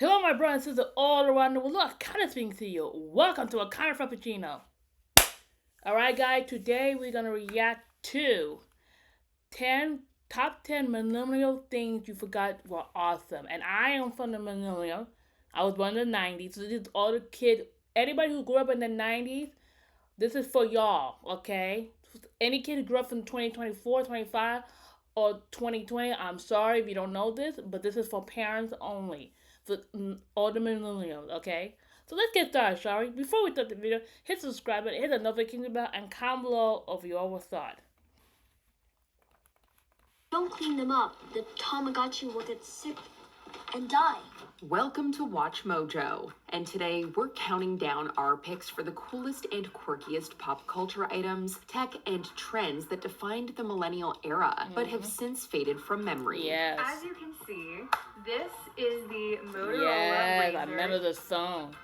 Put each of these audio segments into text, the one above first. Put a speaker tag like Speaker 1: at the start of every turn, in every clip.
Speaker 1: Hello, my brothers and sisters all around the world. Look, kind of speaking to you. Welcome to a kind of frappuccino. Alright, guys, today we're gonna react to 10 top 10 millennial things you forgot were awesome. And I am from the millennial. I was born in the 90s, so this is all the kids, anybody who grew up in the 90s, this is for y'all, okay? Any kid who grew up from 2024, 25, or 2020, I'm sorry if you don't know this, but this is for parents only. For all the millennials, okay? So let's get started, shall we? Before we start the video, hit subscribe button, hit the notification bell, and comment below of your thought.
Speaker 2: Don't clean them up. The Tamagotchi will get sick and die.
Speaker 3: Welcome to Watch Mojo, and today we're counting down our picks for the coolest and quirkiest pop culture items, tech, and trends that defined the millennial era, but have since faded from memory.
Speaker 1: Yes.
Speaker 4: As you can see, this is the Motorola
Speaker 1: Yes,
Speaker 4: Razr.
Speaker 1: I remember the song.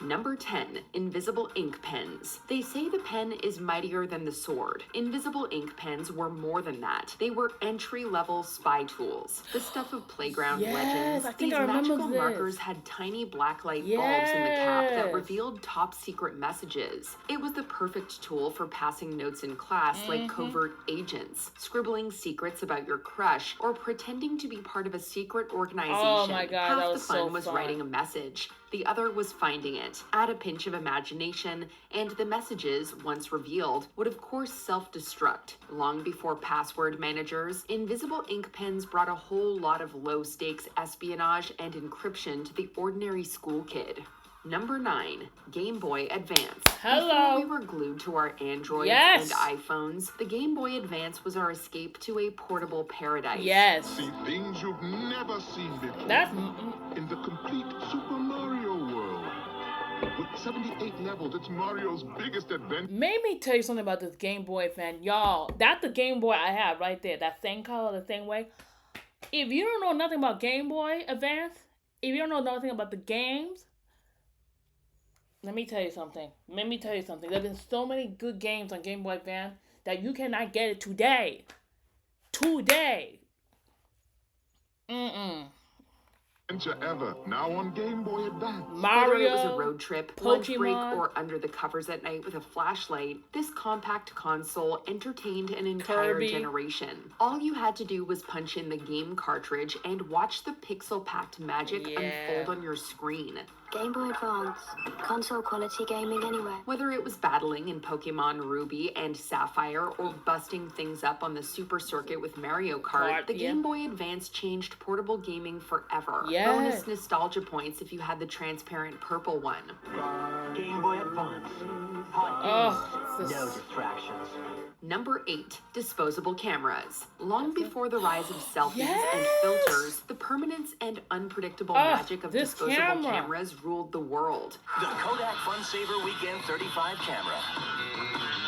Speaker 3: Number 10, invisible ink pens. They say the pen is mightier than the sword. Invisible ink pens were more than that. They were entry-level spy tools. The stuff of playground
Speaker 1: Yes,
Speaker 3: legends.
Speaker 1: I think
Speaker 3: These
Speaker 1: I remember
Speaker 3: magical
Speaker 1: this.
Speaker 3: markers had tiny blacklight bulbs in the cap that
Speaker 1: Yes.
Speaker 3: revealed top secret messages. It was the perfect tool for passing notes in class like covert agents, scribbling secrets about your crush, or pretending to be part of a secret organization.
Speaker 1: Oh my God,
Speaker 3: Half
Speaker 1: that
Speaker 3: the
Speaker 1: was
Speaker 3: fun
Speaker 1: so
Speaker 3: was
Speaker 1: fun.
Speaker 3: writing a message. The other was finding it. Add a pinch of imagination, and the messages, once revealed, would of course self-destruct. Long before password managers, invisible ink pens brought a whole lot of low-stakes espionage and encryption to the ordinary school kid. Number 9, Game Boy Advance.
Speaker 1: Hello.
Speaker 3: Before we were glued to our Androids
Speaker 1: Yes.
Speaker 3: and iPhones, the Game Boy Advance was our escape to a portable paradise.
Speaker 1: Yes.
Speaker 5: See things you've never seen before.
Speaker 1: That's
Speaker 5: in the complete Super Mario world. With 78 levels, it's Mario's biggest adventure.
Speaker 1: made me tell you something about this Game Boy fan. Y'all, that's the Game Boy I have right there. That same color, the same way. If you don't know nothing about Game Boy Advance, if you don't know nothing about the games, let me tell you something. There's been so many good games on Game Boy Advance that you cannot get it today.
Speaker 5: Ever. Now on Game Boy Advance.
Speaker 1: Mario,
Speaker 3: Whether it was a road trip, lunch break,
Speaker 1: Pokemon,
Speaker 3: or under the covers at night with a flashlight, this compact console entertained an entire
Speaker 1: Kirby.
Speaker 3: generation. All you had to do was punch in the game cartridge and watch the pixel-packed magic
Speaker 1: Yeah.
Speaker 3: unfold on your screen.
Speaker 2: Game Boy Advance. Console quality gaming anywhere.
Speaker 3: Whether it was battling in Pokemon Ruby and Sapphire or busting things up on the Super Circuit with Mario Kart, the
Speaker 1: yeah.
Speaker 3: Game Boy Advance changed portable gaming forever.
Speaker 1: Yes.
Speaker 3: Bonus nostalgia points if you had the transparent purple one.
Speaker 6: Game Boy Advance.
Speaker 1: Oh, this-
Speaker 6: No distractions.
Speaker 3: Number 8, disposable cameras. Long before the rise of selfies and
Speaker 1: Yes.
Speaker 3: filters, the permanence and unpredictable
Speaker 1: Oh,
Speaker 3: magic of
Speaker 1: this
Speaker 3: disposable
Speaker 1: camera.
Speaker 3: cameras ruled the world.
Speaker 6: The Kodak Fun Saver Weekend 35 camera.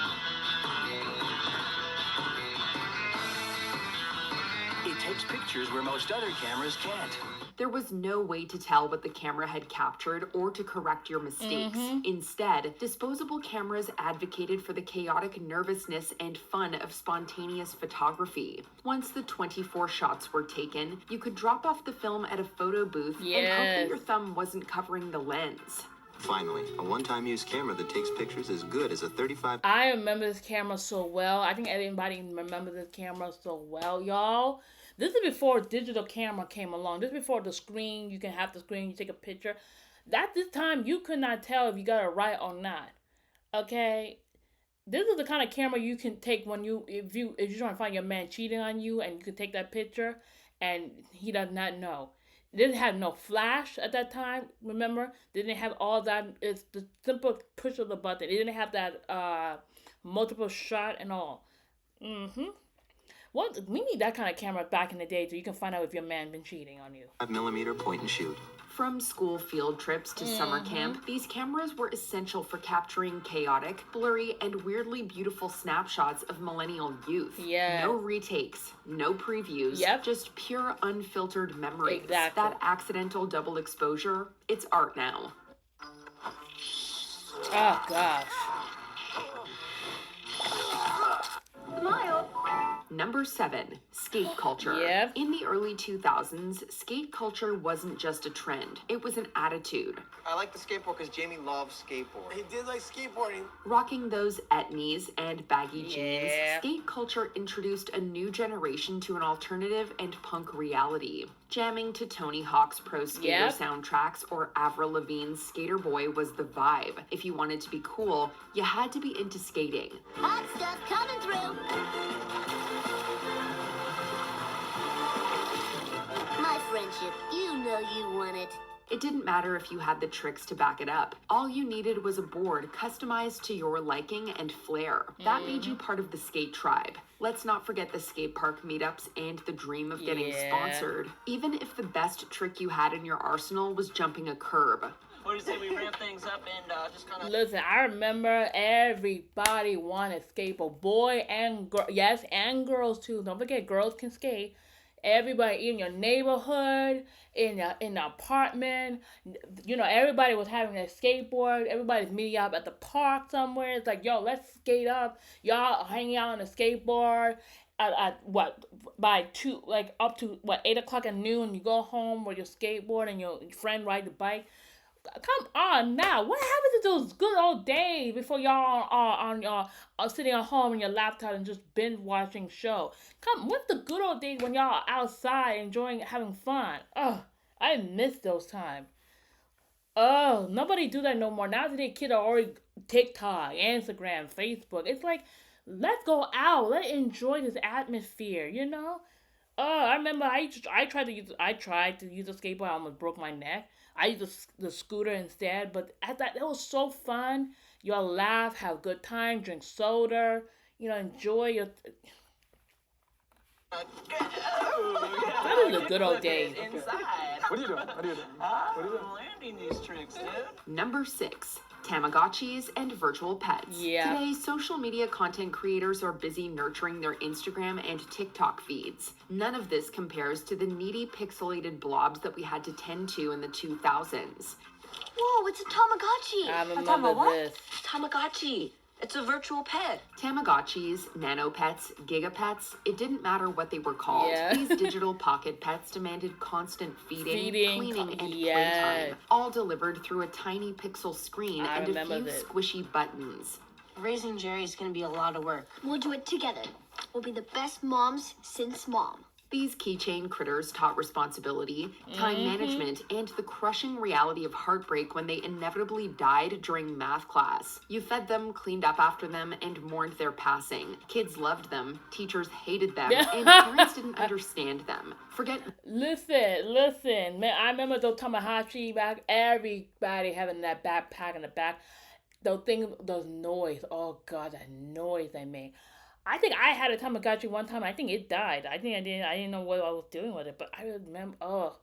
Speaker 6: It takes pictures where most other cameras can't.
Speaker 3: There was no way to tell what the camera had captured or to correct your mistakes. Instead, disposable cameras advocated for the chaotic nervousness and fun of spontaneous photography. Once the 24 shots were taken, you could drop off the film at a photo booth and hope that
Speaker 1: Yes.
Speaker 3: your thumb wasn't covering the lens.
Speaker 7: Finally, a one-time use camera that takes pictures as good as a 35.
Speaker 1: I remember this camera so well. I think everybody remembers this camera so well, y'all. This is before digital camera came along. This is before the screen. You can have the screen. You take a picture. At this time, you could not tell if you got it right or not. Okay, this is the kind of camera you can take when if you're trying to find your man cheating on you, and you can take that picture, and he does not know. It didn't have no flash at that time. Remember, they didn't have all that. It's the simple push of the button. It didn't have that multiple shot and all. Well, we need that kind of camera back in the day so you can find out if your man been cheating on you.
Speaker 7: 5mm point and shoot.
Speaker 3: From school field trips to summer camp, these cameras were essential for capturing chaotic, blurry, and weirdly beautiful snapshots of millennial youth.
Speaker 1: Yeah.
Speaker 3: No retakes, no previews,
Speaker 1: Yep.
Speaker 3: just pure unfiltered memories.
Speaker 1: Exactly.
Speaker 3: That accidental double exposure, it's art now.
Speaker 1: Oh, gosh.
Speaker 2: Smile.
Speaker 3: Number 7, skate culture.
Speaker 1: Yep.
Speaker 3: In the early 2000s, skate culture wasn't just a trend, it was an attitude.
Speaker 8: I like the skateboard because Jamie loves skateboarding. He did like skateboarding.
Speaker 3: Rocking those etnies and baggy jeans,
Speaker 1: Yeah.
Speaker 3: skate culture introduced a new generation to an alternative and punk reality. Jamming to Tony Hawk's Pro Skater
Speaker 1: Yep.
Speaker 3: soundtracks or Avril Lavigne's Skater Boy was the vibe. If you wanted to be cool, you had to be into skating.
Speaker 2: Hot stuff coming through. My friendship, you know you want it.
Speaker 3: It didn't matter if you had the tricks to back it up. All you needed was a board customized to your liking and flair. That made you part of the skate tribe. Let's not forget the skate park meetups and the dream of getting
Speaker 1: Yeah.
Speaker 3: sponsored. Even if the best trick you had in your arsenal was jumping a curb.
Speaker 6: What do you say we ramp things up and just kind of...
Speaker 1: Listen, I remember everybody wanted skateboard, boy and girl, yes, and girls too. Don't forget, girls can skate. Everybody in your neighborhood, in the apartment, you know, everybody was having a skateboard. Everybody's meeting up at the park somewhere. It's like, yo, let's skate up. Y'all hanging out on a skateboard at what, by 2, like up to what, 8 o'clock at noon. You go home with your skateboard and your friend ride the bike. Come on now. What happened to those good old days before y'all are sitting at home on your laptop and just binge watching show? What's the good old days when y'all are outside enjoying having fun? Oh, I miss those times. Oh, nobody do that no more. Now today kids are already TikTok, Instagram, Facebook. It's like, let's go out. Let's enjoy this atmosphere, you know? Oh, I remember I tried to use a skateboard. I almost broke my neck. I used the scooter instead, but at that, it was so fun. You'll laugh, have a good time, drink soda, you know, enjoy your... That was the good old days.
Speaker 6: Inside.
Speaker 8: What are you doing? What are you doing?
Speaker 6: I'm landing these tricks, dude.
Speaker 3: Number 6, Tamagotchis and virtual pets.
Speaker 1: Yeah.
Speaker 3: Today, social media content creators are busy nurturing their Instagram and TikTok feeds. None of this compares to the needy pixelated blobs that we had to tend to in the 2000s.
Speaker 2: Whoa, it's a Tamagotchi.
Speaker 1: I remember this.
Speaker 2: Tamagotchi. It's a virtual pet.
Speaker 3: Tamagotchis, nanopets, gigapets, it didn't matter what they were called.
Speaker 1: Yeah.
Speaker 3: These digital pocket pets demanded constant feeding, cleaning, and
Speaker 1: yes.
Speaker 3: playtime, all delivered through a tiny pixel screen
Speaker 1: I
Speaker 3: and a
Speaker 1: remember
Speaker 3: few
Speaker 1: this.
Speaker 3: squishy buttons.
Speaker 2: Raising Jerry is going to be a lot of work. We'll do it together. We'll be the best moms since mom.
Speaker 3: These keychain critters taught responsibility, time management, and the crushing reality of heartbreak when they inevitably died during math class. You fed them, cleaned up after them, and mourned their passing. Kids loved them, teachers hated them, and parents didn't understand them. Forget...
Speaker 1: Listen, man, I remember those Tamagotchi back, everybody having that backpack in the back. Those noise, oh God, that noise they made. I think I had a Tamagotchi one time. I think it died. I didn't know what I was doing with it, but I remember. Oh,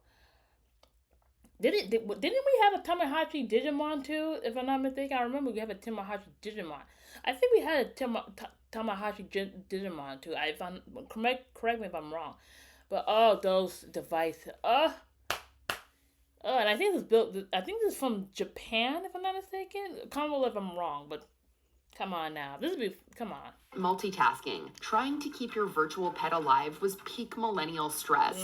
Speaker 1: didn't we have a Tamagotchi Digimon too? If I'm not mistaken, I remember we have a Tamagotchi Digimon. I think we had a Tamagotchi Digimon too. If I'm correct me if I'm wrong, but those devices. And I think this is built. I think this is from Japan, if I'm not mistaken. Comment below if I'm wrong, but come on now. Come on.
Speaker 3: Multitasking. Trying to keep your virtual pet alive was peak millennial stress.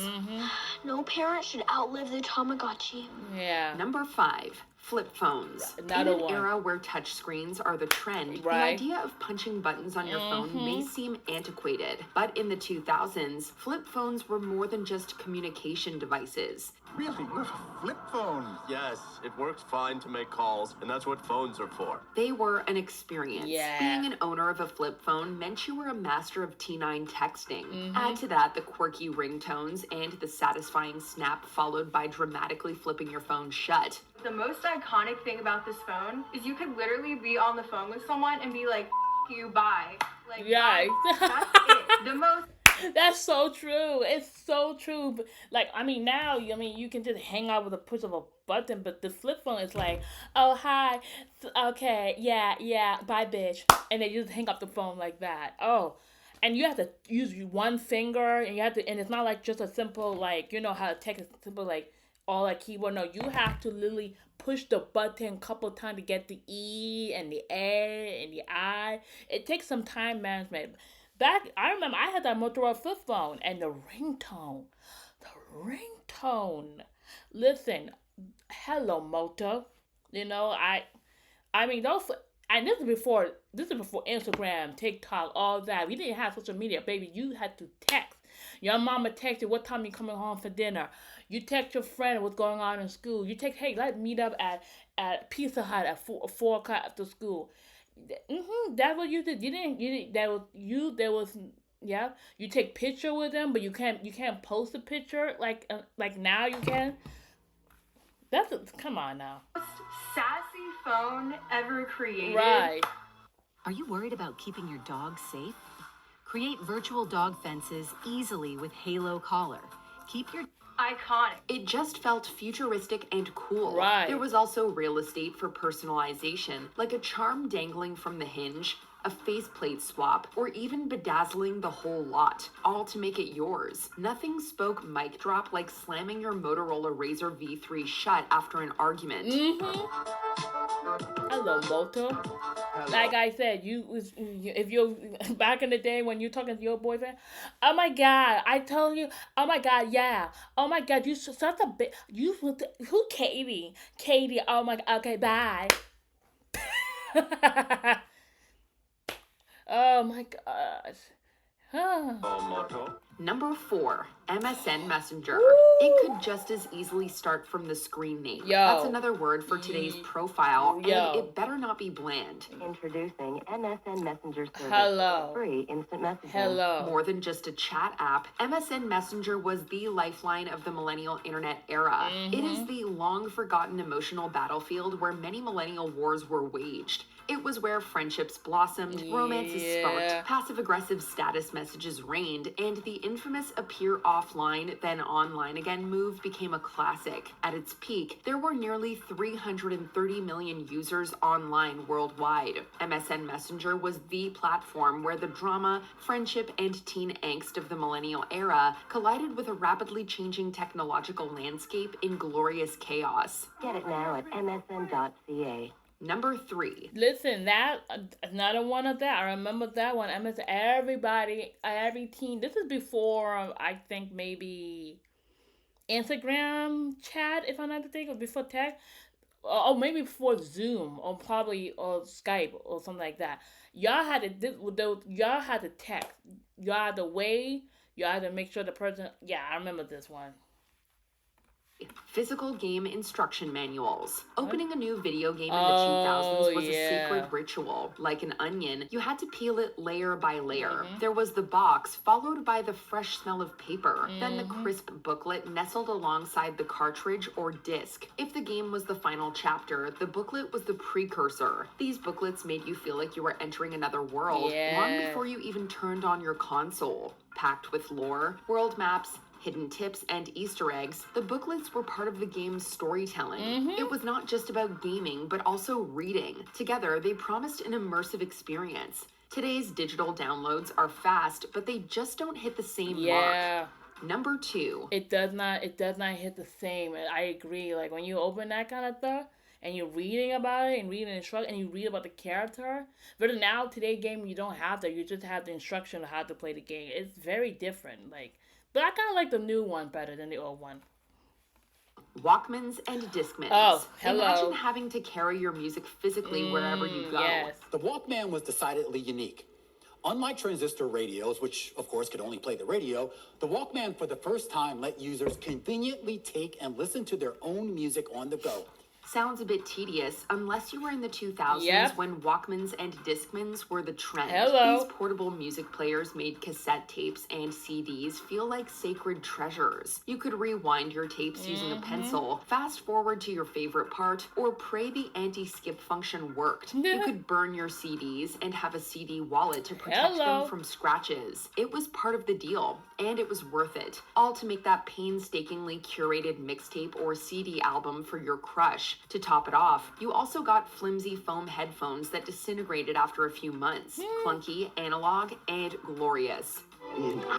Speaker 2: No parent should outlive their Tamagotchi.
Speaker 1: Yeah.
Speaker 3: Number 5, flip phones.
Speaker 1: Another
Speaker 3: In an
Speaker 1: one.
Speaker 3: era where touch screens are the trend,
Speaker 1: Right.
Speaker 3: the idea of punching buttons on your phone may seem antiquated. But in the 2000s, flip phones were more than just communication devices.
Speaker 5: Really? You have a flip phone?
Speaker 9: Yes, it works fine to make calls, and that's what phones are for.
Speaker 3: They were an experience.
Speaker 1: Yeah.
Speaker 3: Being an owner of a flip phone meant you were a master of T9 texting. Add to that the quirky ringtones and the satisfying snap followed by dramatically flipping your phone shut.
Speaker 4: The most iconic thing about this phone is you could literally be on the phone with someone and be like, "F you, bye." Like,
Speaker 1: Yeah.
Speaker 4: that's it. The most.
Speaker 1: That's so true. It's so true. But, like, I mean, now, you can just hang out with a push of a button, but the flip phone is like, oh, hi, okay, yeah, bye, bitch. And they just hang up the phone like that. Oh, and you have to use one finger, and and it's not like just a simple, like, you know how to text a simple, like, all that keyboard. No, you have to literally push the button a couple times to get the E and the A and the I. It takes some time management. I remember I had that Motorola flip phone, and the ringtone. Listen, hello Moto. You know, I mean those. And this is before Instagram, TikTok, all that. We didn't have social media, baby. You had to text. Your mama texted what time you coming home for dinner. You text your friend what's going on in school. You text, hey, let's meet up at Pizza Hut at 4 o'clock after school. That's what you did. You didn't. That was you. There was. Yeah, you take picture with them, but you can't post a picture like now you can. Come on now.
Speaker 4: Sassy phone ever created.
Speaker 1: Right.
Speaker 10: Are you worried about keeping your dog safe? Create virtual dog fences easily with Halo Collar. Keep your
Speaker 4: Iconic.
Speaker 3: It just felt futuristic and cool.
Speaker 1: Right.
Speaker 3: There was also real estate for personalization, like a charm dangling from the hinge, a faceplate swap, or even bedazzling the whole lot, all to make it yours. Nothing spoke mic drop like slamming your Motorola Razr V3 shut after an argument.
Speaker 1: Hello, Moto. Like I said, if you're back in the day when you're talking to your boyfriend, oh my God, I told you, oh my God, yeah, oh my God, you such a bit, who Katie, oh my God, okay, bye. Oh my gosh.
Speaker 3: Number 4, MSN Messenger.
Speaker 1: Woo!
Speaker 3: It could just as easily start from the screen name.
Speaker 1: Yo.
Speaker 3: That's another word for today's profile,
Speaker 1: Yo.
Speaker 3: and it better not be bland.
Speaker 11: Introducing MSN Messenger service.
Speaker 1: Hello.
Speaker 11: Free instant messaging.
Speaker 1: Hello.
Speaker 3: More than just a chat app, MSN Messenger was the lifeline of the millennial internet era. It is the long-forgotten emotional battlefield where many millennial wars were waged. It was where friendships blossomed, romances sparked, passive-aggressive status messages reigned, and the infamous appear offline, then online again move became a classic. At its peak, there were nearly 330 million users online worldwide. MSN Messenger was the platform where the drama, friendship, and teen angst of the millennial era collided with a rapidly changing technological landscape in glorious chaos.
Speaker 11: Get it now at msn.ca.
Speaker 3: Number 3.
Speaker 1: Listen, that another one of that. I remember that one. Everybody, every teen. This is before I think maybe Instagram chat, if I'm not mistaken, before text, or maybe before Zoom, or probably or Skype or something like that. Y'all had to text. Y'all had to wait. Y'all had to make sure the person. Yeah, I remember this one.
Speaker 3: Physical game instruction manuals. Opening a new video game in the 2000s was a sacred ritual. Like an onion, you had to peel it layer by layer. There was the box, followed by the fresh smell of paper, then the crisp booklet nestled alongside the cartridge or disc. If the game was the final chapter, the booklet was the precursor. These booklets made you feel like you were entering another world long before you even turned on your console. Packed with lore, world maps, hidden tips, and Easter eggs, the booklets were part of the game's storytelling. It was not just about gaming, but also reading. Together, they promised an immersive experience. Today's digital downloads are fast, but they just don't hit the same mark. Number 2.
Speaker 1: It does not hit the same. I agree. Like when you open that kind of stuff and you're reading about it and reading the instruction and you read about the character. But now today game you don't have that. You just have the instruction of how to play the game. It's very different. But I kind of like the new one better than the old one.
Speaker 3: Walkmans and Discmans.
Speaker 1: Oh, hello.
Speaker 3: Imagine having to carry your music physically wherever you go.
Speaker 1: Yes.
Speaker 12: The Walkman was decidedly unique. Unlike transistor radios, which of course could only play the radio, the Walkman for the first time let users conveniently take and listen to their own music on the go.
Speaker 3: Sounds a bit tedious unless you were in the 2000s when Walkmans and Discmans were the trend. These portable music players made cassette tapes and CDs feel like sacred treasures. You could rewind your tapes using a pencil, fast forward to your favorite part, or pray the anti-skip function worked. You could burn your CDs and have a CD wallet to protect them from scratches. It was part of the deal, and it was worth it. All to make that painstakingly curated mixtape or CD album for your crush. To top it off, you also got flimsy foam headphones that disintegrated after a few months. Clunky, analog, and glorious.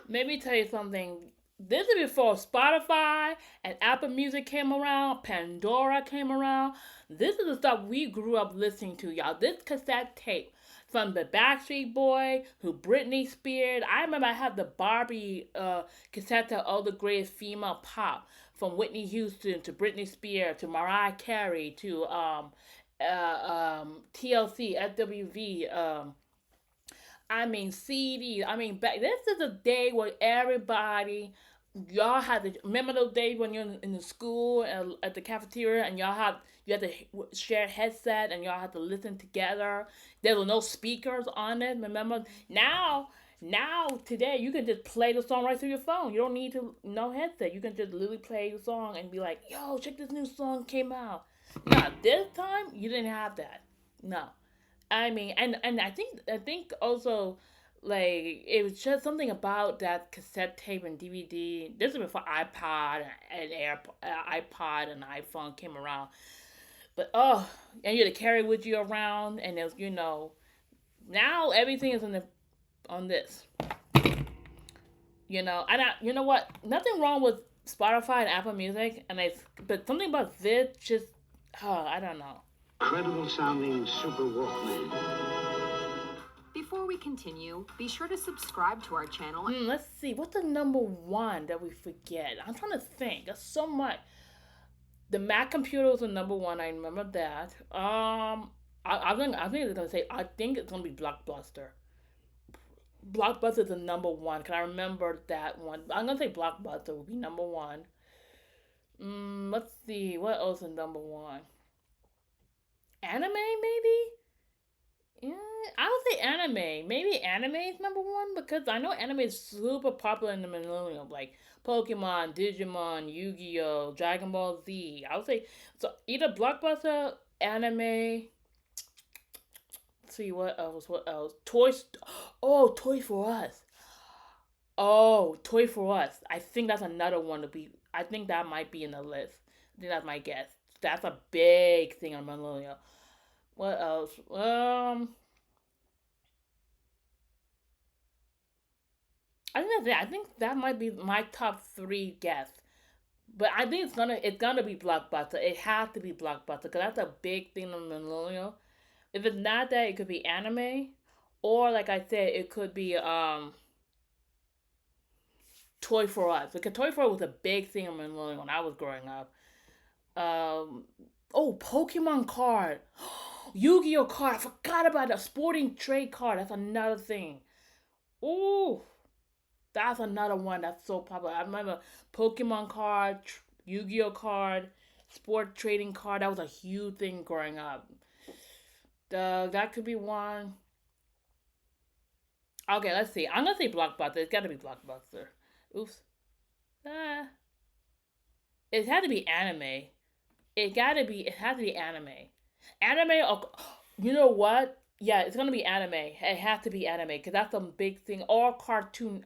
Speaker 1: Let me tell you something. This is before Spotify and Apple Music came around, Pandora came around. This is the stuff we grew up listening to, y'all. This cassette tape. from the Backstreet Boy, who Britney Spears. I remember I had the Barbie cassette of all the greatest female pop, from Whitney Houston to Britney Spears to Mariah Carey to TLC, FWV, I mean CDs. I mean, back this is a day where everybody, y'all had to remember those days when you're in the school and at the cafeteria, and you had to share a headset and y'all had to listen together. There were no speakers on it. Remember now today you can just play the song right through your phone. You don't need no headset. You can just literally play the song and be like, yo, check this new song came out. No, this time you didn't have that. No. I mean, and I think also, like, it was just something about that cassette tape and DVD. This is before iPod and iPod and iPhone came around. But and you had to carry with you around, and it was, now everything is on this. And you know what? Nothing wrong with Spotify and Apple Music, but something about this just, I don't know.
Speaker 13: Incredible sounding Super Walkman.
Speaker 3: Before we continue, be sure to subscribe to our channel.
Speaker 1: Let's see. What's the number one that we forget? I'm trying to think. There's so much. The Mac computer was the number one. I remember that. I think it's gonna be Blockbuster. Blockbuster is the number one. Because I remember that one. I'm gonna say Blockbuster will be number one. Let's see. What else is number one? Anime, maybe? Yeah, I would say anime. Maybe anime is number one, because I know anime is super popular in the millennium, like Pokemon, Digimon, Yu-Gi-Oh, Dragon Ball Z. I would say, so either Blockbuster, anime. Let's see, what else? Toys for Us. Oh, Toy for Us. I think that's another one I think that might be in the list. I think that's my guess. That's a big thing on millennial. What else? I think that might be my top 3 guess. But I think it's gonna be Blockbuster. It has to be Blockbuster, because that's a big thing on millennial. If it's not that, it could be anime, or like I said, it could be Toy for Us. Because Toy for Us was a big thing on millennial when I was growing up. Pokemon card. Yu-Gi-Oh card. I forgot about the sporting trade card. That's another thing. Ooh. That's another one that's so popular. I remember Pokemon card, Yu-Gi-Oh card, sport trading card. That was a huge thing growing up. That could be one. Okay, let's see. I'm going to say Blockbuster. It's got to be Blockbuster. Oops. It had to be anime. It has to be anime. Anime, you know what? Yeah, it's gonna be anime. It has to be anime, because that's a big thing. Or cartoon.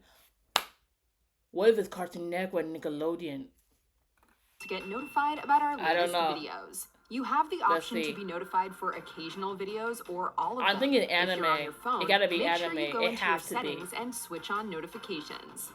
Speaker 1: What if it's Cartoon Network, Nickelodeon?
Speaker 3: To get notified about our latest videos. You have the option to be notified for occasional videos or all of them.
Speaker 1: I'm thinking anime.
Speaker 3: If you're on your phone,
Speaker 1: it gotta be
Speaker 3: make
Speaker 1: anime.
Speaker 3: Sure you go
Speaker 1: it
Speaker 3: into
Speaker 1: has
Speaker 3: your
Speaker 1: to
Speaker 3: settings
Speaker 1: be.
Speaker 3: And switch on notifications.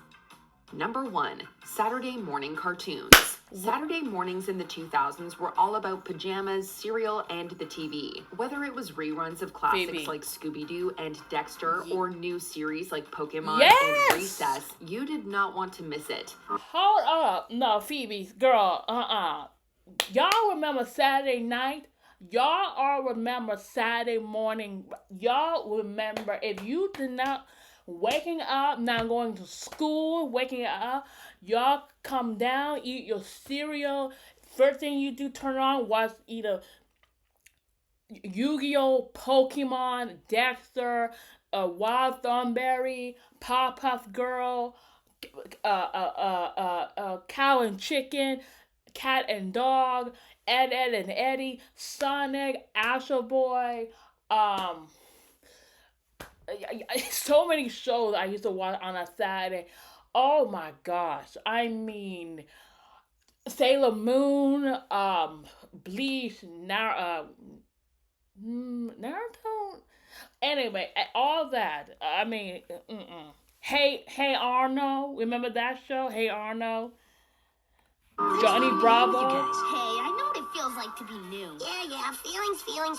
Speaker 3: Number 1, Saturday morning cartoons. Saturday mornings in the 2000s were all about pajamas, cereal, and the TV. Whether it was reruns of classics like Scooby-Doo and Dexter, or new series like Pokémon and Recess, you did not want to miss it.
Speaker 1: Hold up. No, Phoebe, girl, Y'all remember Saturday night? Y'all all remember Saturday morning. Y'all remember, if you did not... Waking up, not going to school, waking up, y'all come down, eat your cereal. First thing you do, turn on, watch either Yu-Gi-Oh, Pokemon, Dexter, Wild Thornberry, Powerpuff Girl, Cow and Chicken, Cat and Dog, Ed and Eddy, Sonic, Astro Boy, so many shows I used to watch on a Saturday. Oh my gosh. I mean, Sailor Moon, Bleach, Naruto. Anyway, all that. I mean, Hey Arnold. Remember that show? Hey Arnold? Johnny Bravo.
Speaker 2: You guys. Hey, I know what it feels like to be new. Yeah,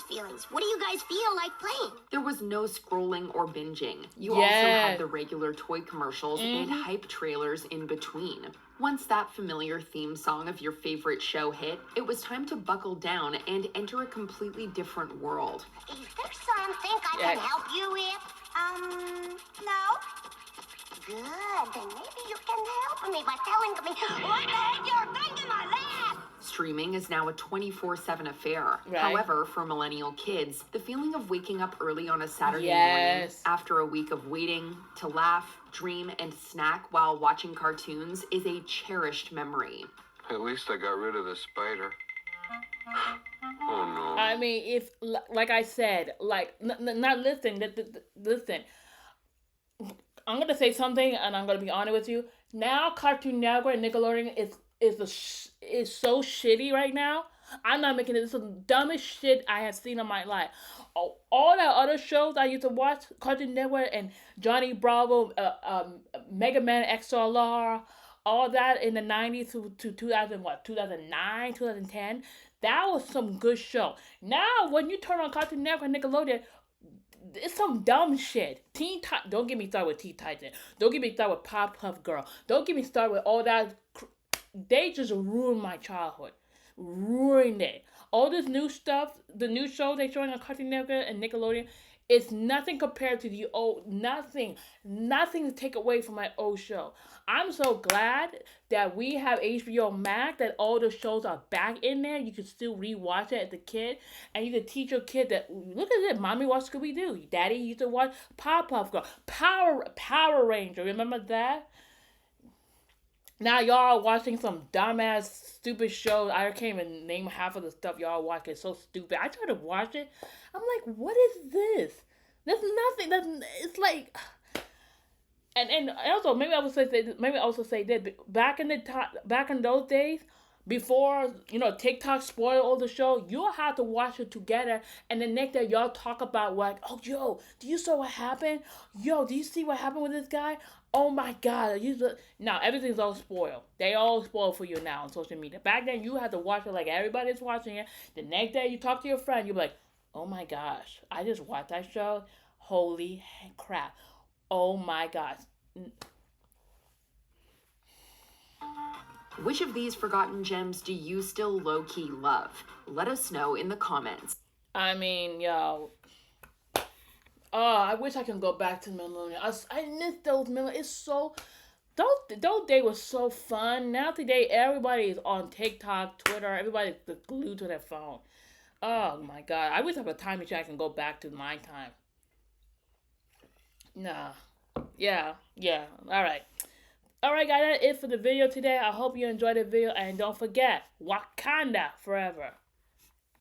Speaker 2: feelings. What do you guys feel like playing?
Speaker 3: There was no scrolling or binging. You also
Speaker 1: Yes.
Speaker 3: had the regular toy commercials and hype trailers in between. Once that familiar theme song of your favorite show hit, it was time to buckle down and enter a completely different world.
Speaker 2: Is there something I can help you with? No? Good, then maybe you can help me by telling me what the heck you're thinking my lap!
Speaker 3: Streaming is now a 24/7 affair.
Speaker 1: Right.
Speaker 3: However, for millennial kids, the feeling of waking up early on a Saturday morning
Speaker 1: Yes.
Speaker 3: after a week of waiting to laugh, dream, and snack while watching cartoons is a cherished memory.
Speaker 14: At least I got rid of the spider. Oh no.
Speaker 1: I mean, if like I said, like not listen. Listen. I'm gonna say something, and I'm gonna be honest with you. Now, Cartoon Network and Nickelodeon is so shitty right now. I'm not making it. This is the dumbest shit I have seen in my life. All the other shows I used to watch, Cartoon Network and Johnny Bravo, Mega Man XLR, all that in the 90s to 2009, 2010. That was some good show. Now, when you turn on Cartoon Network and Nickelodeon, it's some dumb shit. Don't get me started with Teen Titans. Don't get me started with Powerpuff Girls. Don't get me started with all that. They just ruined my childhood. Ruined it. All this new stuff, the new show they're showing on Cartoon Network and Nickelodeon, it's nothing compared to the old. Nothing to take away from my old show. I'm so glad that we have HBO Max, that all the shows are back in there. You can still rewatch it as a kid, and you can teach your kid that, look at it, mommy watched Scooby-Doo. Daddy used to watch Powerpuff Girls. Power Ranger, remember that? Now y'all are watching some dumbass, stupid shows. I can't even name half of the stuff y'all watch. It's so stupid. I try to watch it. I'm like, what is this? There's nothing. It's and also maybe I also say this. Back in those days, before TikTok spoiled all the show, you'll have to watch it together, and the next day y'all talk about yo, do you saw what happened? Yo, do you see what happened with this guy? Oh my God! Now everything's all spoiled. They all spoiled for you now on social media. Back then you had to watch it like everybody's watching it. The next day you talk to your friend, you're like, oh my gosh, I just watched that show. Holy crap! Oh my gosh.
Speaker 3: Which of these forgotten gems do you still low-key love? Let us know in the comments.
Speaker 1: I mean, yo. Oh, I wish I can go back to Millennium. I miss those Millennium. It's so... Those days were so fun. Now today, everybody is on TikTok, Twitter. Everybody's glued to their phone. Oh, my God. I wish I had a time machine I can go back to my time. Nah. Yeah. All right. Alright guys, that's it for the video today. I hope you enjoyed the video, and don't forget, Wakanda forever.